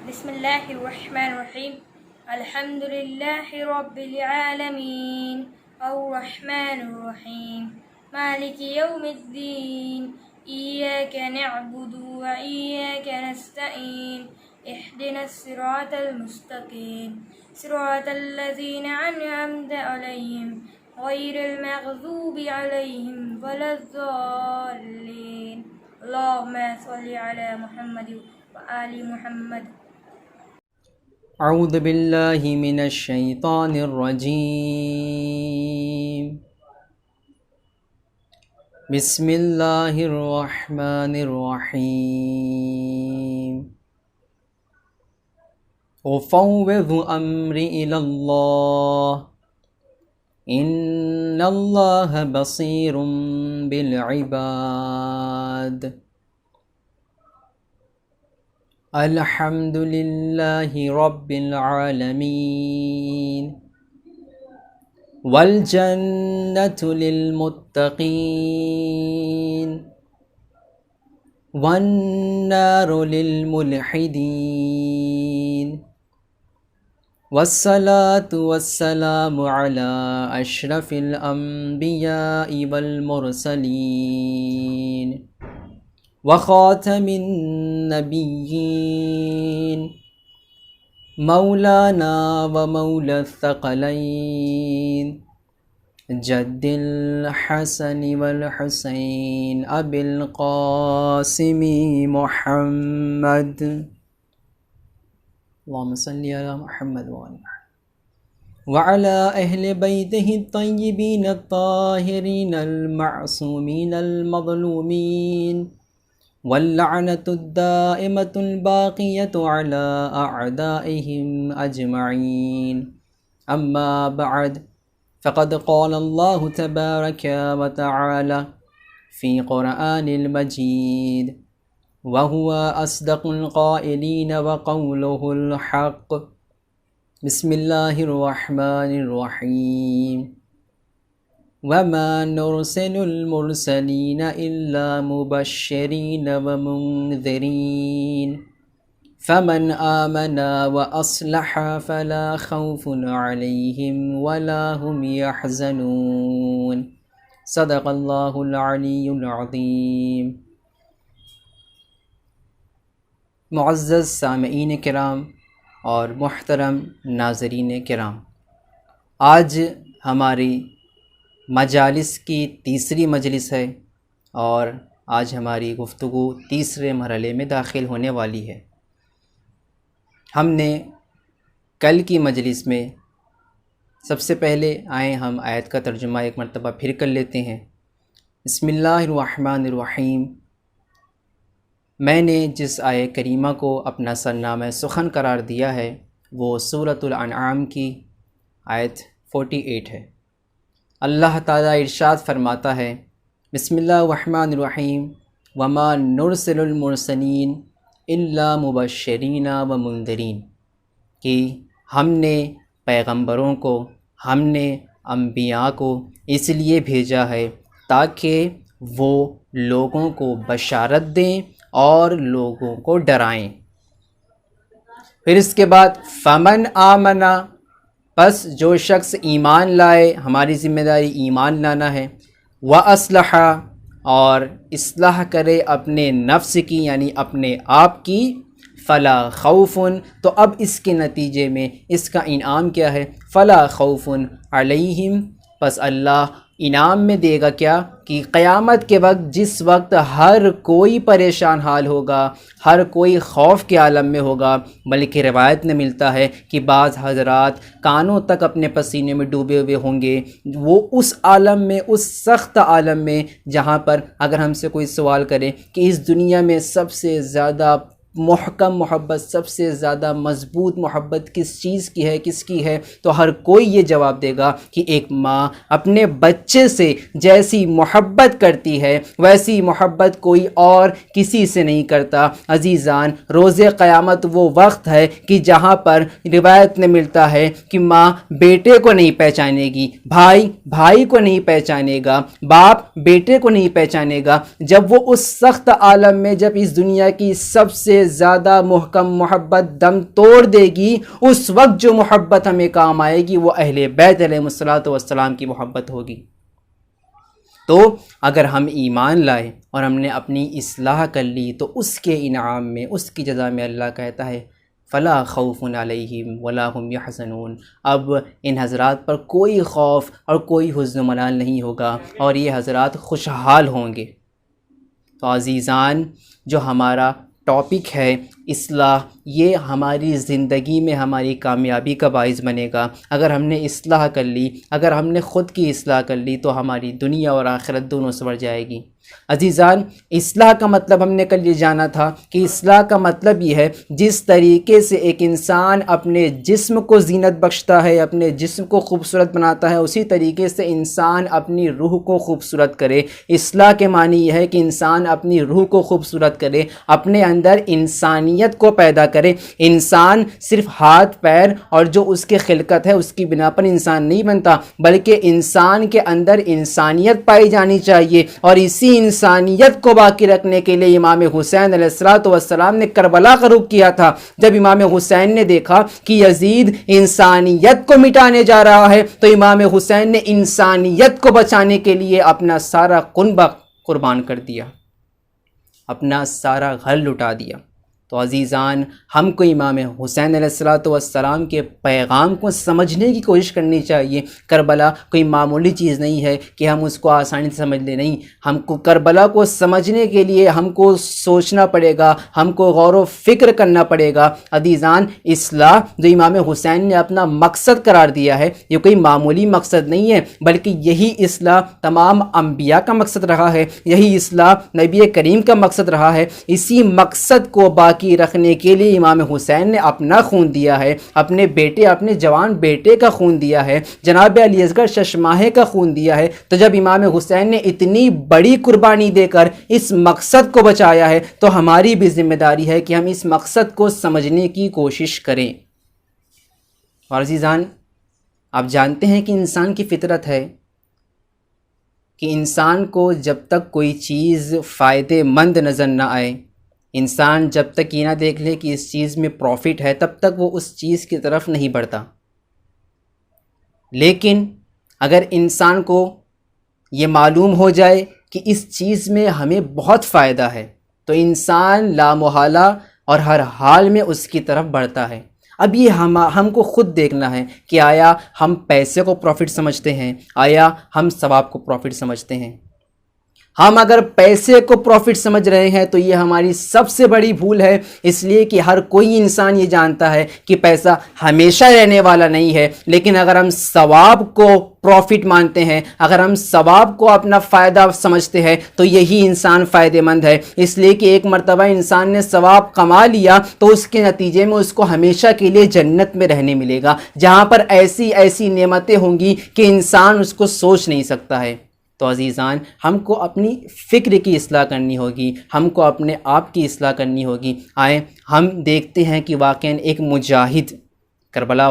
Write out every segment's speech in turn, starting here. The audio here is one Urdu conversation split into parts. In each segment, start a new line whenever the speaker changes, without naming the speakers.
بسم الله الرحمن الرحيم. الحمد لله رب العالمين الرحمن الرحيم مالك يوم الدين إياك نعبد وإياك نستعين اهدنا الصراط المستقيم صراط الذين أنعمت عليهم غير المغضوب عليهم ولا الضالين. اللهم صل على محمد وآل محمد.
اعوذ باللہ من الشیطان الرجیم. بسم اللہ الرحمن الرحیم. وفوض امری الی اللہ ان اللہ بصیر بالعباد. الحمد للہ رب العالمین والجنۃ للمتقین والنار للملحدین والصلاة والسلام علی اشرف الانبیاء والمرسلین وخاتم النبیین مولانا ومولا الثقلین جد الحسن والحسین ابی القاسم محمد. اللہم صلی علی محمد وعلی اہل بیتہ الطیبین الطاہرین المعصومین المظلومین واللعنۃ الدائمۃ الباقیۃ علی اعدائہم اجمعین. اما بعد فقد قال اللہ تبارک وتعالی فی قرآن المجید وهو اصدق القائلین وقولہ الحق. بسم اللہ الرحمن الرحیم. وما نرسل المرسلین الا مبشرین ومنذرین فمن آمن واصلح فلا خوف علیہم ولا هم يحزنون. صدق اللہ العلی العظیم. معزز سامعین کرام اور محترم ناظرین کرام، آج ہماری مجالس کی تیسری مجلس ہے اور آج ہماری گفتگو تیسرے مرحلے میں داخل ہونے والی ہے. ہم نے کل کی مجلس میں سب سے پہلے آئیں ہم آیت کا ترجمہ ایک مرتبہ پھر کر لیتے ہیں. بسم اللہ الرحمن الرحیم. میں نے جس آیت کریمہ کو اپنا سرنامہ سخن قرار دیا ہے وہ سورۃ الانعام کی آیت 48 ہے. اللہ تعالیٰ ارشاد فرماتا ہے بسم اللہ الرحمن الرحیم وما نرسل المرسلین الا مبشرین ومنذرین، کہ ہم نے پیغمبروں کو، ہم نے انبیاء کو اس لیے بھیجا ہے تاکہ وہ لوگوں کو بشارت دیں اور لوگوں کو ڈرائیں. پھر اس کے بعد فمن آمنا، پس جو شخص ایمان لائے، ہماری ذمہ داری ایمان لانا ہے، وَأَصْلَحَ، اور اصلاح کرے اپنے نفس کی یعنی اپنے آپ کی، فلا خوف، تو اب اس کے نتیجے میں اس کا انعام کیا ہے؟ فلا خوف علیہم، پس اللہ انعام میں دے گا کیا کہ قیامت کے وقت جس وقت ہر کوئی پریشان حال ہوگا، ہر کوئی خوف کے عالم میں ہوگا، بلکہ روایت میں ملتا ہے کہ بعض حضرات کانوں تک اپنے پسینے میں ڈوبے ہوئے ہوں گے. وہ اس عالم میں، اس سخت عالم میں جہاں پر اگر ہم سے کوئی سوال کرے کہ اس دنیا میں سب سے زیادہ محکم محبت، سب سے زیادہ مضبوط محبت کس چیز کی ہے، کس کی ہے، تو ہر کوئی یہ جواب دے گا کہ ایک ماں اپنے بچے سے جیسی محبت کرتی ہے ویسی محبت کوئی اور کسی سے نہیں کرتا. عزیزان، روز قیامت وہ وقت ہے کہ جہاں پر روایت میں ملتا ہے کہ ماں بیٹے کو نہیں پہچانے گی، بھائی بھائی کو نہیں پہچانے گا، باپ بیٹے کو نہیں پہچانے گا. جب وہ اس سخت عالم میں، جب اس دنیا کی سب سے سے زیادہ محکم محبت دم توڑ دے گی، اس وقت جو محبت ہمیں کام آئے گی وہ اہل بیت علیہم الصلوۃ والسلام کی محبت ہوگی۔ تو اگر ہم ایمان لائے اور ہم نے اپنی اصلاح کر لی تو اس کے انعام میں، اس کی جزا میں اللہ کہتا ہے فلا خوف علیہم ولا هم یحزنون، اب ان حضرات پر کوئی خوف اور کوئی حزن و ملال نہیں ہوگا اور یہ حضرات خوشحال ہوں گے۔ تو عزیزان، جو ہمارا ٹاپک ہے اصلاح، یہ ہماری زندگی میں ہماری کامیابی کا باعث بنے گا۔ اگر ہم نے اصلاح کر لی، اگر ہم نے خود کی اصلاح کر لی تو ہماری دنیا اور آخرت دونوں سنور جائے گی۔ عزیزان، اصلاح کا مطلب ہم نے کل یہ جانا تھا کہ اصلاح کا مطلب یہ ہے جس طریقے سے ایک انسان اپنے جسم کو زینت بخشتا ہے، اپنے جسم کو خوبصورت بناتا ہے، اسی طریقے سے انسان اپنی روح کو خوبصورت کرے۔ اصلاح کے معنی یہ ہے کہ انسان اپنی روح کو خوبصورت کرے، اپنے اندر انسانیت کو پیدا کرے۔ انسان صرف ہاتھ پیر اور جو اس کے خلقت ہے اس کی بنا پر انسان نہیں بنتا، بلکہ انسان کے اندر انسانیت پائی جانی چاہیے، اور اسی انسانیت کو باقی رکھنے کے لیے امام حسین علیہ الصلوۃ والسلام نے کربلا کا رخ کیا تھا۔ جب امام حسین نے دیکھا کہ یزید انسانیت کو مٹانے جا رہا ہے تو امام حسین نے انسانیت کو بچانے کے لیے اپنا سارا کنبہ قربان کر دیا، اپنا سارا گھر لٹا دیا۔ تو عزیزان، ہم کو امام حسین علیہ الصلوۃ والسلام کے پیغام کو سمجھنے کی کوشش کرنی چاہیے۔ کربلا کوئی معمولی چیز نہیں ہے کہ ہم اس کو آسانی سے سمجھ لیں، نہیں، ہم کو کربلا کو سمجھنے کے لیے ہم کو سوچنا پڑے گا، ہم کو غور و فکر کرنا پڑے گا۔ عزیزان، اصلاح جو امام حسین نے اپنا مقصد قرار دیا ہے، یہ کوئی معمولی مقصد نہیں ہے، بلکہ یہی اصلاح تمام انبیاء کا مقصد رہا ہے، یہی اصلاح نبی کریم کا مقصد رہا ہے۔ اسی مقصد کو باقی رکھنے کے لیے امام حسین نے اپنا خون دیا ہے، اپنے بیٹے، اپنے جوان بیٹے کا خون دیا ہے، جناب علی اصغر ششماہے کا خون دیا ہے۔ تو جب امام حسین نے اتنی بڑی قربانی دے کر اس مقصد کو بچایا ہے تو ہماری بھی ذمہ داری ہے کہ ہم اس مقصد کو سمجھنے کی کوشش کریں۔ اور عزیزان، آپ جانتے ہیں کہ انسان کی فطرت ہے کہ انسان کو جب تک کوئی چیز فائدہ مند نظر نہ آئے، انسان جب تک یہ نہ دیکھ لے کہ اس چیز میں پروفٹ ہے، تب تک وہ اس چیز کی طرف نہیں بڑھتا۔ لیکن اگر انسان کو یہ معلوم ہو جائے کہ اس چیز میں ہمیں بہت فائدہ ہے تو انسان لامحالہ اور ہر حال میں اس کی طرف بڑھتا ہے۔ اب یہ ہم کو خود دیکھنا ہے کہ آیا ہم پیسے کو پروفٹ سمجھتے ہیں، آیا ہم ثواب کو پروفٹ سمجھتے ہیں۔ ہم اگر پیسے کو پروفٹ سمجھ رہے ہیں تو یہ ہماری سب سے بڑی بھول ہے، اس لیے کہ ہر کوئی انسان یہ جانتا ہے کہ پیسہ ہمیشہ رہنے والا نہیں ہے۔ لیکن اگر ہم ثواب کو پروفٹ مانتے ہیں، اگر ہم ثواب کو اپنا فائدہ سمجھتے ہیں تو یہی انسان فائدہ مند ہے، اس لیے کہ ایک مرتبہ انسان نے ثواب کما لیا تو اس کے نتیجے میں اس کو ہمیشہ کے لیے جنت میں رہنے ملے گا، جہاں پر ایسی ایسی نعمتیں ہوں گی کہ انسان اس کو سوچ نہیں سکتا ہے۔ تو عزیزان، ہم کو اپنی فکر کی اصلاح کرنی ہوگی، ہم کو اپنے آپ کی اصلاح کرنی ہوگی۔ آئیں ہم دیکھتے ہیں کہ واقعاً ایک مجاہد، کربلا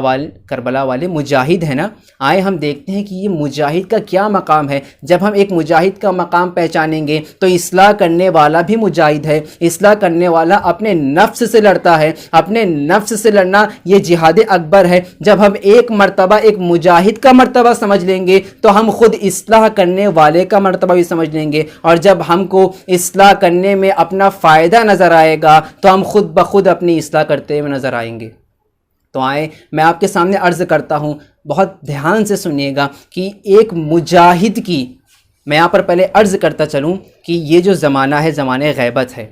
والے مجاہد ہیں نا، آئیں ہم دیکھتے ہیں کہ یہ مجاہد کا کیا مقام ہے۔ جب ہم ایک مجاہد کا مقام پہچانیں گے تو اصلاح کرنے والا بھی مجاہد ہے، اصلاح کرنے والا اپنے نفس سے لڑتا ہے، اپنے نفس سے لڑنا یہ جہاد اکبر ہے۔ جب ہم ایک مرتبہ ایک مجاہد کا مرتبہ سمجھ لیں گے تو ہم خود اصلاح کرنے والے کا مرتبہ بھی سمجھ لیں گے، اور جب ہم کو اصلاح کرنے میں اپنا فائدہ نظر آئے گا تو ہم خود بخود اپنی اصلاح کرتے ہوئے نظر آئیں گے۔ تو آئیں میں آپ کے سامنے عرض کرتا ہوں، بہت دھیان سے سنیے گا کہ ایک مجاہد کی، میں یہاں پر پہلے عرض کرتا چلوں کہ یہ جو زمانہ ہے زمانہ غیبت ہے۔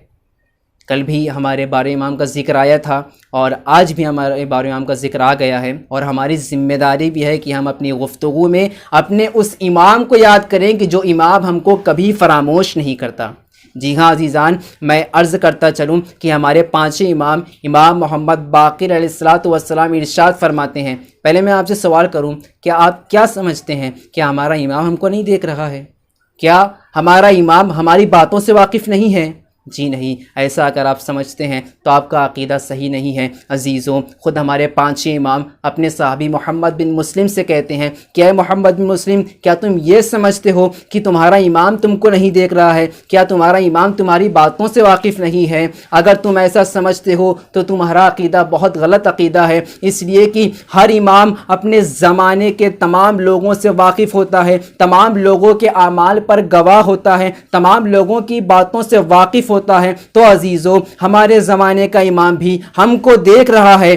کل بھی ہمارے بارہ امام کا ذکر آیا تھا اور آج بھی ہمارے بارہ امام کا ذکر آ گیا ہے، اور ہماری ذمہ داری بھی ہے کہ ہم اپنی گفتگو میں اپنے اس امام کو یاد کریں کہ جو امام ہم کو کبھی فراموش نہیں کرتا۔ جی ہاں عزیزان، میں عرض کرتا چلوں کہ ہمارے پانچیں امام، امام محمد باقر علیہ الصلوۃ والسلام ارشاد فرماتے ہیں۔ پہلے میں آپ سے سوال کروں، کیا آپ کیا سمجھتے ہیں کہ ہمارا امام ہم کو نہیں دیکھ رہا ہے؟ کیا ہمارا امام ہماری باتوں سے واقف نہیں ہے؟ جی نہیں، ایسا اگر آپ سمجھتے ہیں تو آپ کا عقیدہ صحیح نہیں ہے۔ عزیزوں، خود ہمارے پانچیں امام اپنے صحابی محمد بن مسلم سے کہتے ہیں کہ اے محمد بن مسلم، کیا تم یہ سمجھتے ہو کہ تمہارا امام تم کو نہیں دیکھ رہا ہے؟ کیا تمہارا امام تمہاری باتوں سے واقف نہیں ہے؟ اگر تم ایسا سمجھتے ہو تو تمہارا عقیدہ بہت غلط عقیدہ ہے، اس لیے کہ ہر امام اپنے زمانے کے تمام لوگوں سے واقف ہوتا ہے، تمام لوگوں کے اعمال پر گواہ ہوتا ہے، تمام لوگوں کی باتوں سے واقف ہوتا ہے۔ تو عزیزو، ہمارے زمانے کا امام بھی ہم کو دیکھ رہا ہے،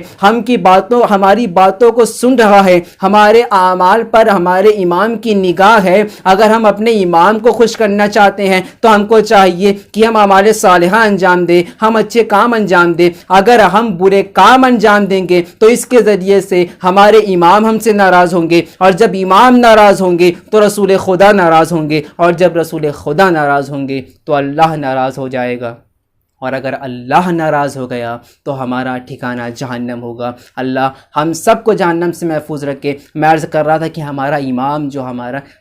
ہماری باتوں کو سن رہا ہے، ہمارے اعمال پر ہمارے امام کی نگاہ ہے۔ اگر ہم اپنے امام کو خوش کرنا چاہتے ہیں تو ہم کو چاہیے کہ ہم اعمال صالحہ انجام دیں، ہم اچھے کام انجام دیں۔ اگر ہم برے کام انجام دیں گے تو اس کے ذریعے سے ہمارے امام ہم سے ناراض ہوں گے، اور جب امام ناراض ہوں گے تو رسول خدا ناراض ہوں گے، اور جب رسول خدا ناراض ہوں گے تو اللہ ناراض ہو جائے گا، اور اگر اللہ ناراض ہو گیا تو ہمارا ٹھکانہ جہنم ہوگا۔ اللہ ہم سب کو جہنم سے محفوظ رکھے۔ میں عرض کر رہا تھا کہ ہمارا امام جو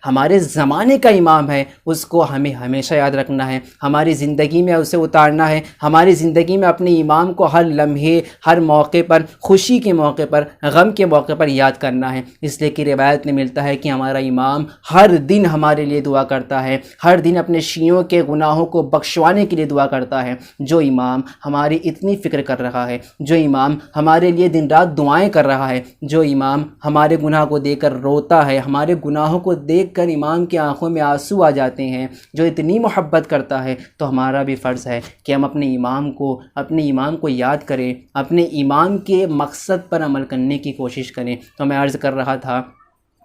ہمارے زمانے کا امام ہے، اس کو ہمیں ہمیشہ یاد رکھنا ہے، ہماری زندگی میں اسے اتارنا ہے، ہماری زندگی میں اپنے امام کو ہر لمحے، ہر موقع پر، خوشی کے موقع پر، غم کے موقع پر یاد کرنا ہے۔ اس لیے کہ روایت میں ملتا ہے کہ ہمارا امام ہر دن ہمارے لیے دعا کرتا ہے، ہر دن اپنے شیعوں کے گناہوں کو بخشوانے کے لیے دعا کرتا ہے۔ جو امام ہماری اتنی فکر کر رہا ہے، جو امام ہمارے لیے دن رات دعائیں کر رہا ہے، جو امام ہمارے گناہ کو دیکھ کر روتا ہے، ہمارے گناہوں کو دیکھ کر امام کی آنکھوں میں آنسو آ جاتے ہیں، جو اتنی محبت کرتا ہے، تو ہمارا بھی فرض ہے کہ ہم اپنے امام کو یاد کریں، اپنے امام کے مقصد پر عمل کرنے کی کوشش کریں۔ تو میں عرض کر رہا تھا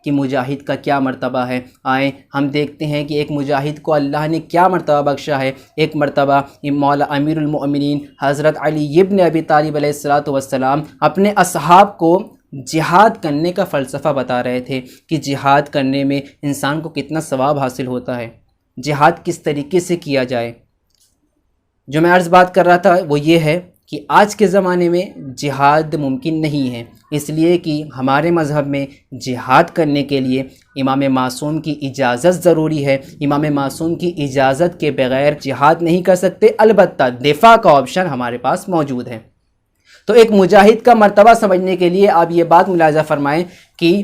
کہ مجاہد کا کیا مرتبہ ہے۔ آئیں ہم دیکھتے ہیں کہ ایک مجاہد کو اللہ نے کیا مرتبہ بخشا ہے۔ ایک مرتبہ مولا امیر المؤمنین حضرت علی ابن ابی طالب علیہ السلام اپنے اصحاب کو جہاد کرنے کا فلسفہ بتا رہے تھے کہ جہاد کرنے میں انسان کو کتنا ثواب حاصل ہوتا ہے، جہاد کس طریقے سے کیا جائے۔ جو میں عرض بات کر رہا تھا وہ یہ ہے کہ آج کے زمانے میں جہاد ممکن نہیں ہے، اس لیے کہ ہمارے مذہب میں جہاد کرنے کے لیے امام معصوم کی اجازت ضروری ہے۔ امام معصوم کی اجازت کے بغیر جہاد نہیں کر سکتے، البتہ دفاع کا آپشن ہمارے پاس موجود ہے۔ تو ایک مجاہد کا مرتبہ سمجھنے کے لیے آپ یہ بات ملاحظہ فرمائیں کہ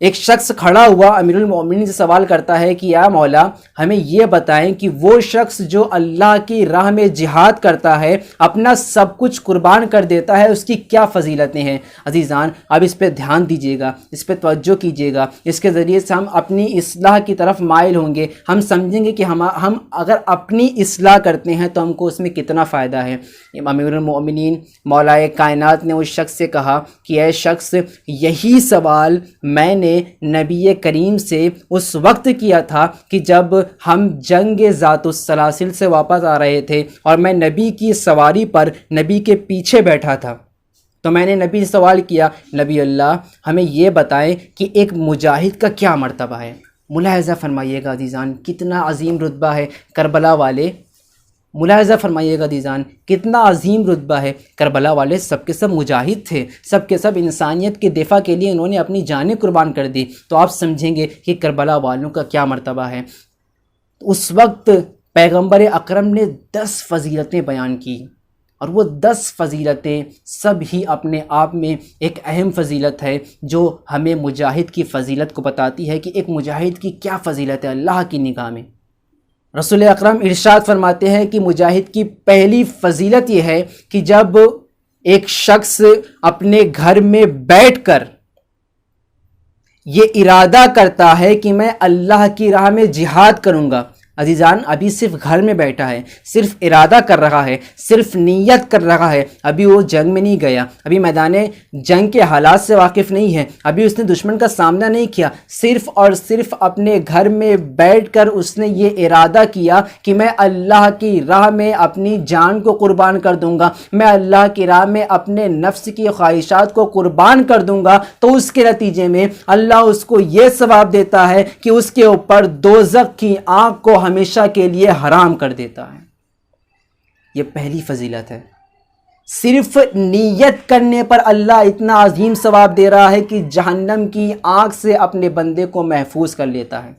ایک شخص کھڑا ہوا امیر المومنین سے سوال کرتا ہے کہ یا مولا ہمیں یہ بتائیں کہ وہ شخص جو اللہ کی راہ میں جہاد کرتا ہے، اپنا سب کچھ قربان کر دیتا ہے، اس کی کیا فضیلتیں ہیں۔ عزیزان، اب اس پہ دھیان دیجیے گا، اس پہ توجہ کیجیے گا، اس کے ذریعے سے ہم اپنی اصلاح کی طرف مائل ہوں گے، ہم سمجھیں گے کہ ہم اگر اپنی اصلاح کرتے ہیں تو ہم کو اس میں کتنا فائدہ ہے۔ امیر المومنین مولا کائنات نے اس شخص سے کہا کہ اے شخص، یہی سوال میں نے نبی کریم سے اس وقت کیا تھا کہ جب ہم جنگ ذات السلاسل سے واپس آ رہے تھے اور میں نبی کی سواری پر نبی کے پیچھے بیٹھا تھا، تو میں نے نبی سے سوال کیا نبی اللہ ہمیں یہ بتائیں کہ ایک مجاہد کا کیا مرتبہ ہے۔ ملاحظہ فرمائیے گا عزیزان، کتنا عظیم رتبہ ہے کربلا والے، ملاحظہ فرمائیے گا عزیزان کتنا عظیم رتبہ ہے۔ کربلا والے سب کے سب مجاہد تھے، سب کے سب انسانیت کے دفاع کے لیے انہوں نے اپنی جانیں قربان کر دی، تو آپ سمجھیں گے کہ کربلا والوں کا کیا مرتبہ ہے۔ اس وقت پیغمبر اکرم نے 10 فضیلتیں بیان کی، اور وہ 10 فضیلتیں سب ہی اپنے آپ میں ایک اہم فضیلت ہے جو ہمیں مجاہد کی فضیلت کو بتاتی ہے کہ ایک مجاہد کی کیا فضیلت ہے اللہ کی نگاہ میں۔ رسول اکرم ارشاد فرماتے ہیں کہ مجاہد کی پہلی فضیلت یہ ہے کہ جب ایک شخص اپنے گھر میں بیٹھ کر یہ ارادہ کرتا ہے کہ میں اللہ کی راہ میں جہاد کروں گا۔ عزیزان، ابھی صرف گھر میں بیٹھا ہے، صرف ارادہ کر رہا ہے، صرف نیت کر رہا ہے، ابھی وہ جنگ میں نہیں گیا، ابھی میدان جنگ کے حالات سے واقف نہیں ہے، ابھی اس نے دشمن کا سامنا نہیں کیا، صرف اور صرف اپنے گھر میں بیٹھ کر اس نے یہ ارادہ کیا کہ میں اللہ کی راہ میں اپنی جان کو قربان کر دوں گا، میں اللہ کی راہ میں اپنے نفس کی خواہشات کو قربان کر دوں گا، تو اس کے نتیجے میں اللہ اس کو یہ ثواب دیتا ہے کہ اس کے اوپر دوزخ کی آگ کو ہمیشہ کے لیے حرام کر دیتا ہے۔ یہ پہلی فضیلت ہے۔ صرف نیت کرنے پر اللہ اتنا عظیم ثواب دے رہا ہے کہ جہنم کی آگ سے اپنے بندے کو محفوظ کر لیتا ہے۔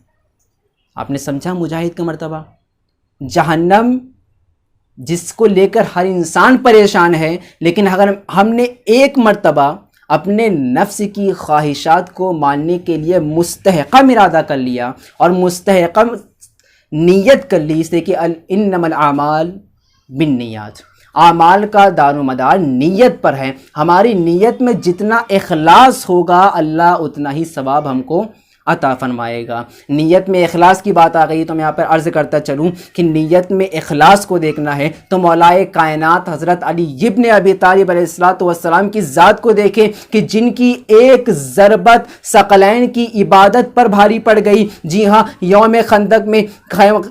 آپ نے سمجھا مجاہد کا مرتبہ؟ جہنم جس کو لے کر ہر انسان پریشان ہے، لیکن اگر ہم نے ایک مرتبہ اپنے نفس کی خواہشات کو ماننے کے لیے مستحکم ارادہ کر لیا اور مستحکم نیت کر لی، اس لیے کہ انما الاعمال بالنیات، اعمال کا دار و مدار نیت پر ہے، ہماری نیت میں جتنا اخلاص ہوگا اللہ اتنا ہی ثواب ہم کو عطا فرمائے گا۔ نیت میں اخلاص کی بات آ گئی تو میں یہاں پر عرض کرتا چلوں کہ نیت میں اخلاص کو دیکھنا ہے تو مولائے کائنات حضرت علی ابن ابی طالب علیہ السلام کی ذات کو دیکھیں کہ جن کی ایک ضربت ثقلین کی عبادت پر بھاری پڑ گئی۔ جی ہاں، یوم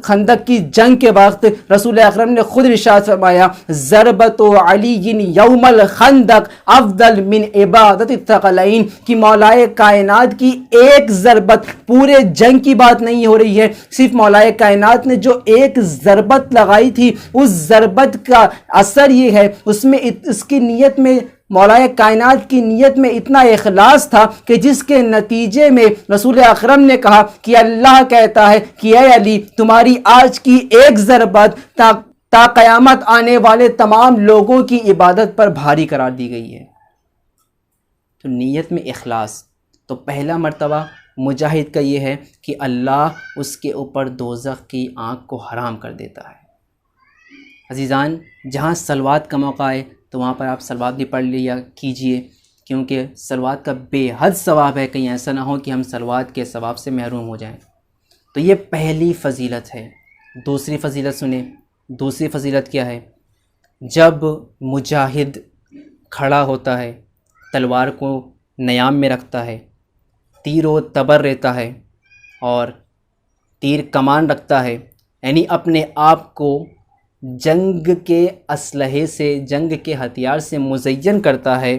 خندق کی جنگ کے وقت رسول اکرم نے خود ارشاد فرمایا ضربت علی یوم الخندق افضل من عبادت الثقلین، کہ مولائے کائنات کی ایک ضربت، پورے جنگ کی بات نہیں ہو رہی ہے، صرف مولائے کائنات نے جو ایک ضربت لگائی تھی اس ضربت کا اثر یہ ہے، اس کی نیت میں، مولائے کائنات کی نیت میں اتنا اخلاص تھا کہ جس کے نتیجے میں رسول اکرم نے کہا کہ اللہ کہتا ہے کہ اے علی تمہاری آج کی ایک ضربت تا قیامت آنے والے تمام لوگوں کی عبادت پر بھاری قرار دی گئی ہے۔ تو نیت میں اخلاص، تو پہلا مرتبہ مجاہد کا یہ ہے کہ اللہ اس کے اوپر دوزخ کی آنکھ کو حرام کر دیتا ہے۔ عزیزان، جہاں صلوات کا موقع ہے تو وہاں پر آپ صلوات بھی پڑھ لیا کیجئے، کیونکہ صلوات کا بے حد ثواب ہے، کہیں ایسا نہ ہو کہ ہم صلوات کے ثواب سے محروم ہو جائیں۔ تو یہ پہلی فضیلت ہے۔ دوسری فضیلت سنیں، دوسری فضیلت کیا ہے؟ جب مجاہد کھڑا ہوتا ہے، تلوار کو نیام میں رکھتا ہے، تیر و تبر رہتا ہے اور تیر کمان رکھتا ہے، یعنی اپنے آپ کو جنگ کے اسلحے سے، جنگ کے ہتھیار سے مزین کرتا ہے،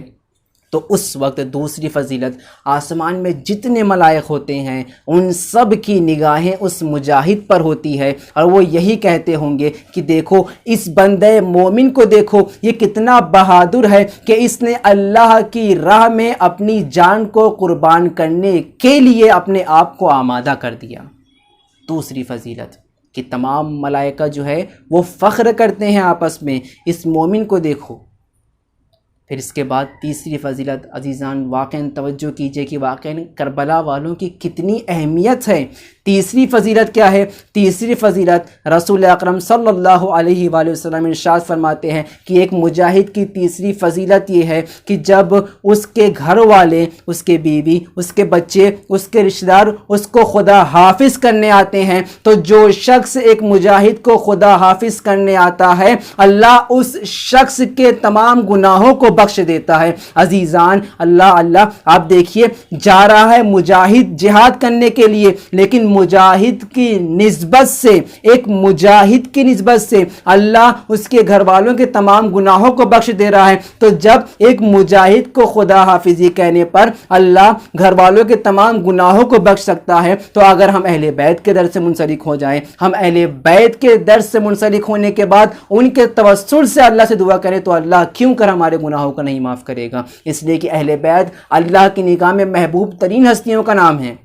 تو اس وقت دوسری فضیلت، آسمان میں جتنے ملائک ہوتے ہیں ان سب کی نگاہیں اس مجاہد پر ہوتی ہے، اور وہ یہی کہتے ہوں گے کہ دیکھو اس بندے مومن کو، دیکھو یہ کتنا بہادر ہے کہ اس نے اللہ کی راہ میں اپنی جان کو قربان کرنے کے لیے اپنے آپ کو آمادہ کر دیا۔ دوسری فضیلت کہ تمام ملائکہ جو ہے وہ فخر کرتے ہیں آپس میں، اس مومن کو دیکھو۔ پھر اس کے بعد تیسری فضیلت، عزیزان واقعاً توجہ کیجئے کہ واقعاً کربلا والوں کی کتنی اہمیت ہے۔ تیسری فضیلت کیا ہے؟ تیسری فضیلت رسول اکرم صلی اللہ علیہ وآلہ وسلم ارشاد فرماتے ہیں کہ ایک مجاہد کی تیسری فضیلت یہ ہے کہ جب اس کے گھر والے، اس کے بیوی، اس کے بچے، اس کے رشتہ دار اس کو خدا حافظ کرنے آتے ہیں، تو جو شخص ایک مجاہد کو خدا حافظ کرنے آتا ہے اللہ اس شخص کے تمام گناہوں کو بخش دیتا ہے۔ عزیزان، اللہ آپ دیکھیے جا رہا ہے مجاہد جہاد کرنے کے لیے، لیکن مجاہد کی نسبت سے، ایک مجاہد کی نسبت سے اللہ اس کے گھر والوں کے تمام گناہوں کو بخش دے رہا ہے۔ تو جب ایک مجاہد کو خدا حافظی کہنے پر اللہ گھر والوں کے تمام گناہوں کو بخش سکتا ہے، تو اگر ہم اہل بیت کے در سے منسلک ہو جائیں، ہم اہل بیت کے در سے منسلک ہونے کے بعد ان کے توسل سے اللہ سے دعا کریں، تو اللہ کیوں کر ہمارے گناہوں کو نہیں معاف کرے گا؟ اس لیے کہ اہل بیت اللہ کی نگاہ میں محبوب ترین ہستیوں کا نام ہے۔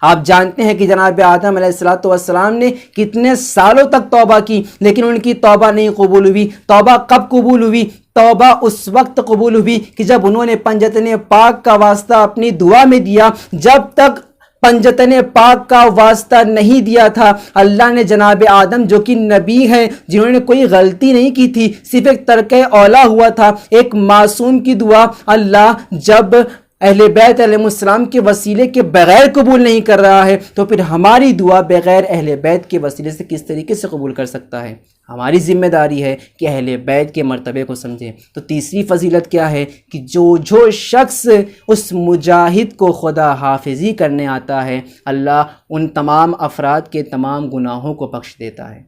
آپ جانتے ہیں کہ جناب آدم علیہ السلام نے کتنے سالوں تک توبہ کی، لیکن ان کی توبہ نہیں قبول ہوئی۔ توبہ کب قبول ہوئی؟ توبہ اس وقت قبول ہوئی کہ جب انہوں نے پنجتن پاک کا واسطہ اپنی دعا میں دیا۔ جب تک پنجتن پاک کا واسطہ نہیں دیا تھا، اللہ نے جناب آدم جو کہ نبی ہیں، جنہوں نے کوئی غلطی نہیں کی تھی، صرف ایک ترک اولا ہوا تھا، ایک معصوم کی دعا اللہ جب اہل بیت علیہ السلام کے وسیلے کے بغیر قبول نہیں کر رہا ہے، تو پھر ہماری دعا بغیر اہل بیت کے وسیلے سے کس طریقے سے قبول کر سکتا ہے؟ ہماری ذمہ داری ہے کہ اہل بیت کے مرتبے کو سمجھیں۔ تو تیسری فضیلت کیا ہے کہ جو شخص اس مجاہد کو خدا حافظی کرنے آتا ہے، اللہ ان تمام افراد کے تمام گناہوں کو بخش دیتا ہے۔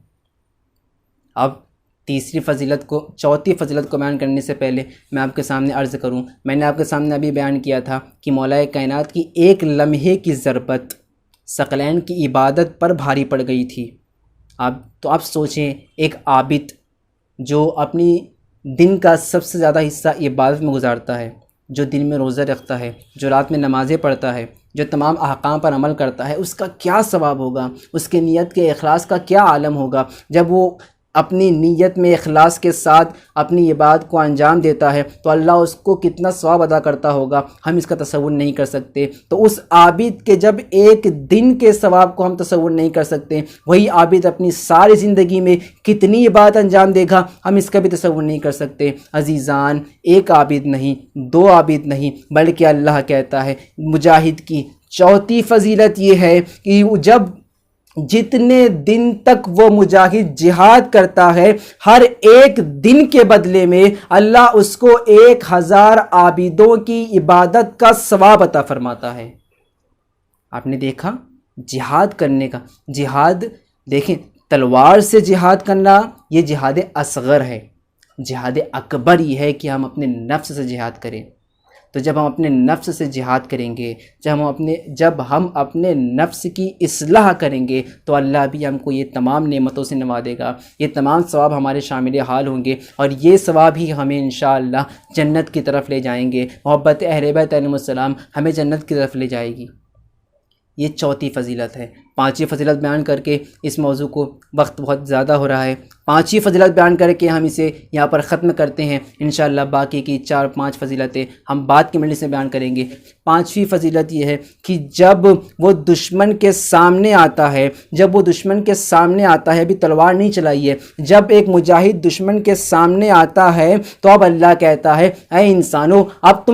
اب تیسری فضیلت کو، چوتھی فضیلت کو بیان کرنے سے پہلے میں آپ کے سامنے عرض کروں، میں نے آپ کے سامنے ابھی بیان کیا تھا کہ مولا کائنات کی ایک لمحے کی ضربت ثقلین کی عبادت پر بھاری پڑ گئی تھی۔ آپ سوچیں، ایک عابد جو اپنی دن کا سب سے زیادہ حصہ عبادت میں گزارتا ہے، جو دن میں روزہ رکھتا ہے، جو رات میں نمازیں پڑھتا ہے، جو تمام احکام پر عمل کرتا ہے، اس کا کیا ثواب ہوگا؟ اس کے نیت کے اخلاص کا کیا عالم ہوگا جب وہ اپنی نیت میں اخلاص کے ساتھ اپنی عبادت کو انجام دیتا ہے تو اللہ اس کو کتنا ثواب ادا کرتا ہوگا، ہم اس کا تصور نہیں کر سکتے۔ تو اس عابد کے جب ایک دن کے ثواب کو ہم تصور نہیں کر سکتے، وہی عابد اپنی ساری زندگی میں کتنی عبادت انجام دے گا، ہم اس کا بھی تصور نہیں کر سکتے۔ عزیزان، ایک عابد نہیں، دو عابد نہیں، بلکہ اللہ کہتا ہے مجاہد کی چوتھی فضیلت یہ ہے کہ جب جتنے دن تک وہ مجاہد جہاد کرتا ہے، ہر ایک دن کے بدلے میں اللہ اس کو 1000 عابدوں کی عبادت کا ثواب عطا فرماتا ہے۔ آپ نے دیکھا جہاد کرنے کا، جہاد دیکھیں تلوار سے جہاد کرنا یہ جہاد اصغر ہے، جہاد اکبر یہ ہے کہ ہم اپنے نفس سے جہاد کریں۔ تو جب ہم اپنے نفس سے جہاد کریں گے، جب ہم اپنے نفس کی اصلاح کریں گے تو اللہ بھی ہم کو یہ تمام نعمتوں سے نوازے گا، یہ تمام ثواب ہمارے شامل حال ہوں گے، اور یہ ثواب ہی ہمیں انشاءاللہ جنت کی طرف لے جائیں گے۔ محبت اہل بیت علیہم السلام ہمیں جنت کی طرف لے جائے گی۔ یہ چوتھی فضیلت ہے۔ پانچویں فضیلت بیان کر کے اس موضوع کو، وقت بہت زیادہ ہو رہا ہے، پانچویں فضیلت بیان کر کے ہم اسے یہاں پر ختم کرتے ہیں۔ انشاءاللہ باقی کی 4-5 فضیلتیں ہم بعد کے مجلس میں بیان کریں گے۔ پانچویں فضیلت یہ ہے کہ جب وہ دشمن کے سامنے آتا ہے، جب وہ دشمن کے سامنے آتا ہے، ابھی تلوار نہیں چلائی ہے، جب ایک مجاہد دشمن کے سامنے آتا ہے تو اب اللہ کہتا ہے اے انسانو اب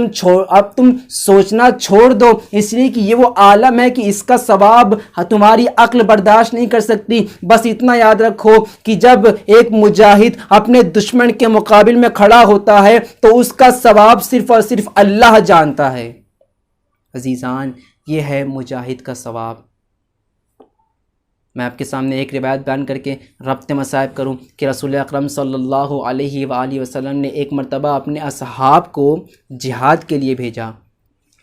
تم سوچنا چھوڑ دو، اس لیے کہ یہ وہ عالم ہے کہ اس کا ثواب تمہاری عقل برداشت نہیں کر سکتی۔ بس اتنا یاد رکھو کہ جب ایک مجاہد اپنے دشمن کے مقابل میں کھڑا ہوتا ہے تو اس کا ثواب صرف اور صرف اللہ جانتا ہے۔ عزیزان، یہ ہے مجاہد کا ثواب۔ میں آپ کے سامنے ایک روایت بیان کر کے ربط مصائب کروں کہ رسول اکرم صلی اللہ علیہ وآلہ وسلم نے ایک مرتبہ اپنے اصحاب کو جہاد کے لیے بھیجا۔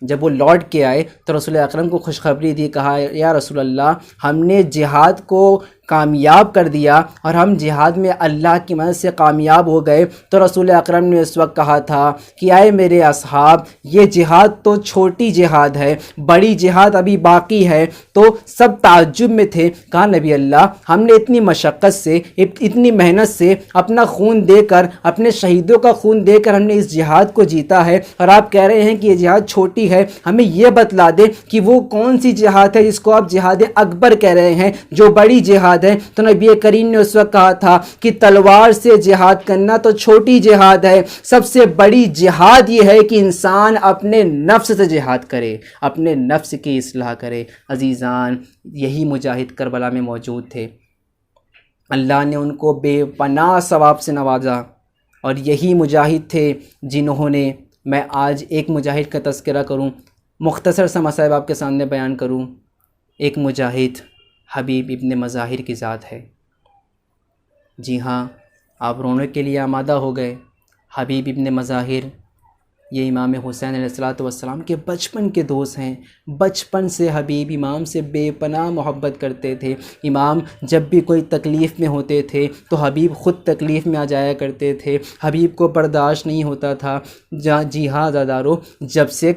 جب وہ لوٹ کے آئے تو رسول اکرم کو خوشخبری دی، کہا یا رسول اللہ ہم نے جہاد کو کامیاب کر دیا اور ہم جہاد میں اللہ کی مدد سے کامیاب ہو گئے۔ تو رسول اکرم نے اس وقت کہا تھا کہ اے میرے اصحاب، یہ جہاد تو چھوٹی جہاد ہے، بڑی جہاد ابھی باقی ہے۔ تو سب تعجب میں تھے، کہا نبی اللہ ہم نے اتنی مشقت سے، اتنی محنت سے اپنا خون دے کر، اپنے شہیدوں کا خون دے کر ہم نے اس جہاد کو جیتا ہے، اور آپ کہہ رہے ہیں کہ یہ جہاد چھوٹی ہے۔ ہمیں یہ بتلا دیں کہ وہ کون سی جہاد ہے جس کو آپ جہاد اکبر کہہ رہے ہیں، جو بڑی جہاد ہے۔ تو نبی کریم نے اس وقت کہا تھا کہ تلوار سے جہاد کرنا تو چھوٹی جہاد ہے، سب سے بڑی جہاد یہ ہے کہ انسان اپنے نفس سے جہاد کرے، اپنے نفس کی اصلاح کرے۔ عزیزان، یہی مجاہد کربلا میں موجود تھے، اللہ نے ان کو بے پناہ ثواب سے نوازا، اور یہی مجاہد تھے جنہوں نے، میں آج ایک مجاہد کا تذکرہ کروں، مختصر سا مصائب آپ کے سامنے بیان کروں۔ ایک مجاہد حبیب ابن مظاہر کی ذات ہے۔ جی ہاں، آپ رونے کے لیے آمادہ ہو گئے۔ حبیب ابن مظاہر یہ امام حسین علیہ السلام کے بچپن کے دوست ہیں۔ بچپن سے حبیب امام سے بے پناہ محبت کرتے تھے۔ امام جب بھی کوئی تکلیف میں ہوتے تھے تو حبیب خود تکلیف میں آ جایا کرتے تھے، حبیب کو برداشت نہیں ہوتا تھا۔ جی ہاں زادارو، جب سے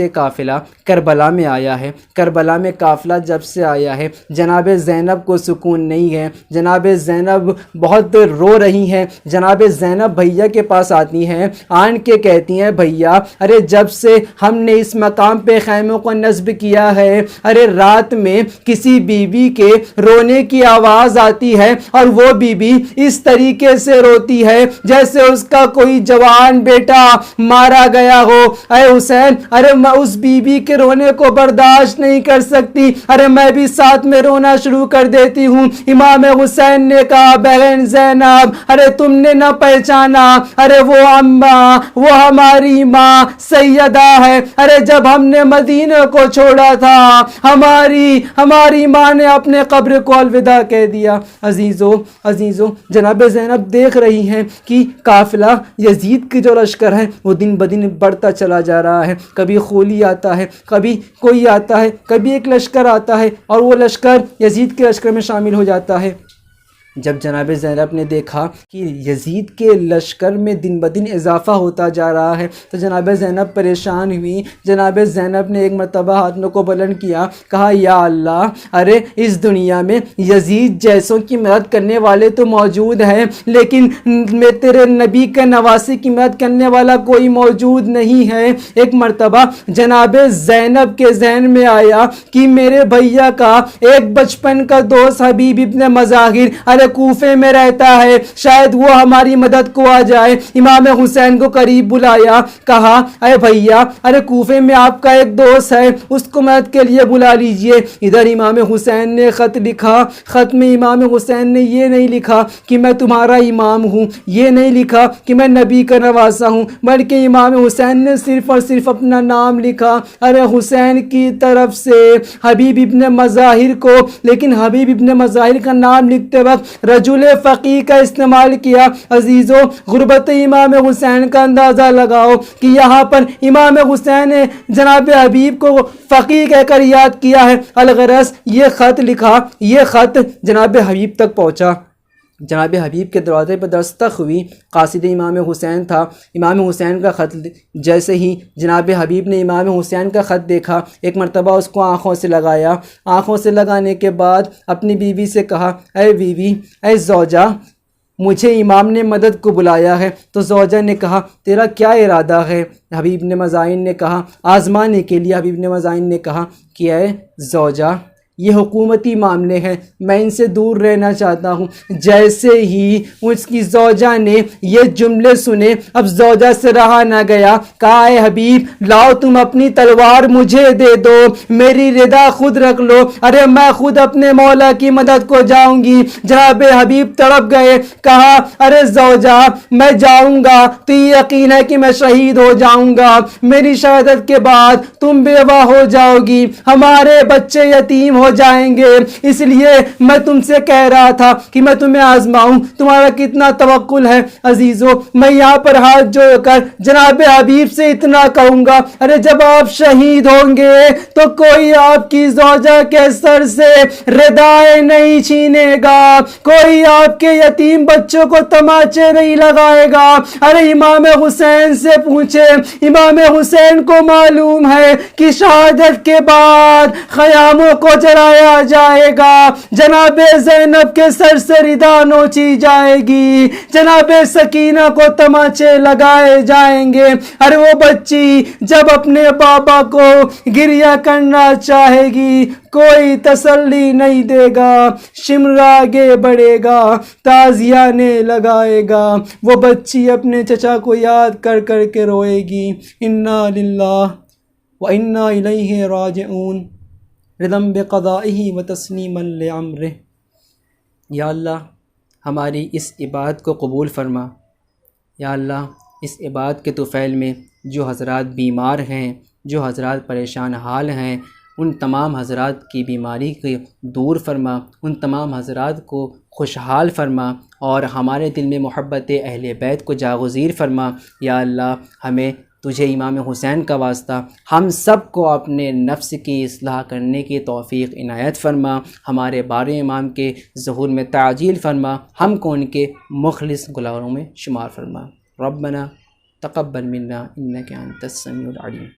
قافلہ کربلا میں آیا ہے، کربلا میں قافلہ جب سے آیا ہے، جناب زینب کو سکون نہیں ہے، جناب زینب بہت رو رہی ہیں۔ جناب زینب بھیا کے پاس آتی ہیں، آن کے کہتی ہیں بھیا ارے جب سے ہم نے اس مقام پہ خیموں کو نصب کیا ہے، ارے رات میں کسی بیوی کے رونے کی آواز آتی ہے اور وہ بیوی اس طریقے سے روتی ہے جیسے اس کا کوئی جوان بیٹا مارا گیا ہو۔ اے حسین، ارے میں اس بیوی کے رونے کو برداشت نہیں کر سکتی، ارے میں بھی ساتھ میں رونا شروع کر دیتی ہوں۔ امام حسین نے کہا بہن زینب، ارے تم نے نہ پہچانا، ارے وہ اماں، وہ ہماری ماں سیدہ ہے۔ ارے جب ہم نے مدینہ کو چھوڑا تھا، ہماری ماں نے اپنے قبر کو الوداع کہہ دیا۔ عزیزو، جناب زینب دیکھ رہی ہیں کہ قافلہ یزید کی جو لشکر ہے وہ دن بدن بڑھتا چلا جا رہا ہے۔ کبھی خولی آتا ہے، کبھی کوئی آتا ہے، کبھی ایک لشکر آتا ہے اور وہ لشکر یزید کے لشکر میں شامل ہو جاتا ہے۔ جب جناب زینب نے دیکھا کہ یزید کے لشکر میں دن بدن اضافہ ہوتا جا رہا ہے تو جناب زینب پریشان ہوئی۔ جناب زینب نے ایک مرتبہ ہاتھوں کو بلند کیا، کہا یا اللہ، ارے اس دنیا میں یزید جیسوں کی مدد کرنے والے تو موجود ہیں، لیکن میں تیرے نبی کے نواسی کی مدد کرنے والا کوئی موجود نہیں ہے۔ ایک مرتبہ جناب زینب کے ذہن میں آیا کہ میرے بھیا کا ایک بچپن کا دوست حبیب ابن مظاہر ارے کوفے میں رہتا ہے، شاید وہ ہماری مدد کو آ جائے۔ امام حسین کو قریب بلایا، کہا اے بھیا، ارے کوفے میں آپ کا ایک دوست ہے، اس کو مدد کے لیے بلا لیجئے۔ ادھر امام حسین نے خط لکھا، خط میں امام حسین نے یہ نہیں لکھا کہ میں تمہارا امام ہوں، یہ نہیں لکھا کہ میں نبی کا نواسا ہوں، بلکہ امام حسین نے صرف اور صرف اپنا نام لکھا، ارے حسین کی طرف سے حبیب ابن مظاہر کو۔ لیکن حبیب ابن مظاہر کا نام لکھتے وقت رجل فقیہ کا استعمال کیا۔ عزیزو، غربت امام حسین کا اندازہ لگاؤ کہ یہاں پر امام حسین نے جناب حبیب کو فقیہ کہہ کر یاد کیا ہے۔ الغرض یہ خط لکھا، یہ خط جناب حبیب تک پہنچا، جناب حبیب کے دروازے پر دستک ہوئی، قاصد امام حسین تھا۔ امام حسین کا خط جیسے ہی جناب حبیب نے امام حسین کا خط دیکھا، ایک مرتبہ اس کو آنکھوں سے لگایا، آنکھوں سے لگانے کے بعد اپنی بیوی سے کہا اے بیوی، اے زوجہ، مجھے امام نے مدد کو بلایا ہے۔ تو زوجہ نے کہا تیرا کیا ارادہ ہے؟ حبیب نے مظاہر نے کہا آزمانے کے لیے۔ حبیب نے مظاہر نے کہا کہ اے زوجہ، یہ حکومتی معاملے ہیں، میں ان سے دور رہنا چاہتا ہوں۔ جیسے ہی اس کی زوجہ نے یہ جملے سنے، اب زوجہ سے رہا نہ گیا، کہا اے حبیب، لاؤ تم اپنی تلوار مجھے دے دو، میری ردا خود رکھ لو، ارے میں خود اپنے مولا کی مدد کو جاؤں گی۔ جناب حبیب تڑپ گئے، کہا ارے زوجہ، میں جاؤں گا تو یہ یقین ہے کہ میں شہید ہو جاؤں گا، میری شہادت کے بعد تم بیوہ ہو جاؤ گی، ہمارے بچے یتیم ہو جائیں گے، اس لیے میں تم سے کہہ رہا تھا کہ میں تمہیں آزماؤں، تمہارا کتنا توکل ہے۔ عزیزو، میں یہاں پر ہاتھ جوڑ کر جناب حبیب سے اتنا کہوں گا، ارے جب آپ شہید ہوں گے تو کوئی آپ کی زوجہ کے سر سے ردائیں نہیں چھینے گا، کوئی آپ کے یتیم بچوں کو تماچے نہیں لگائے گا۔ ارے امام حسین سے پوچھے، امام حسین کو معلوم ہے کہ شہادت کے بعد خیاموں کو جلایا جائے گا، جناب زینب کے سر سے ردا نوچی جائے گی، جناب سکینہ کو تماچے لگائے جائیں گے۔ ارے وہ بچی جب اپنے بابا کو گریہ کرنا چاہے گی، کوئی تسلی نہیں دے گا، شمر آگے بڑھے گا، تازیانے لگائے گا، وہ بچی اپنے چچا کو یاد کر کر کے روئے گی۔ انا للہ و انا الیہ راجعون، رضا بقضائہ و تسلیما لامرہ۔ یا اللہ، ہماری اس عبادت کو قبول فرما۔ یا اللہ، اس عبادت کے طفیل میں جو حضرات بیمار ہیں، جو حضرات پریشان حال ہیں، ان تمام حضرات کی بیماری کو دور فرما، ان تمام حضرات کو خوشحال فرما، اور ہمارے دل میں محبت اہل بیت کو جاگزیر فرما۔ یا اللہ، ہمیں تجھے امام حسین کا واسطہ ہم سب کو اپنے نفس کی اصلاح کرنے کی توفیق عنایت فرما، ہمارے بار امام کے ظہور میں تعجیل فرما، ہم کو ان کے مخلص غلاموں میں شمار فرما۔ ربنا تقبل منا انک انت السمیع العلیم۔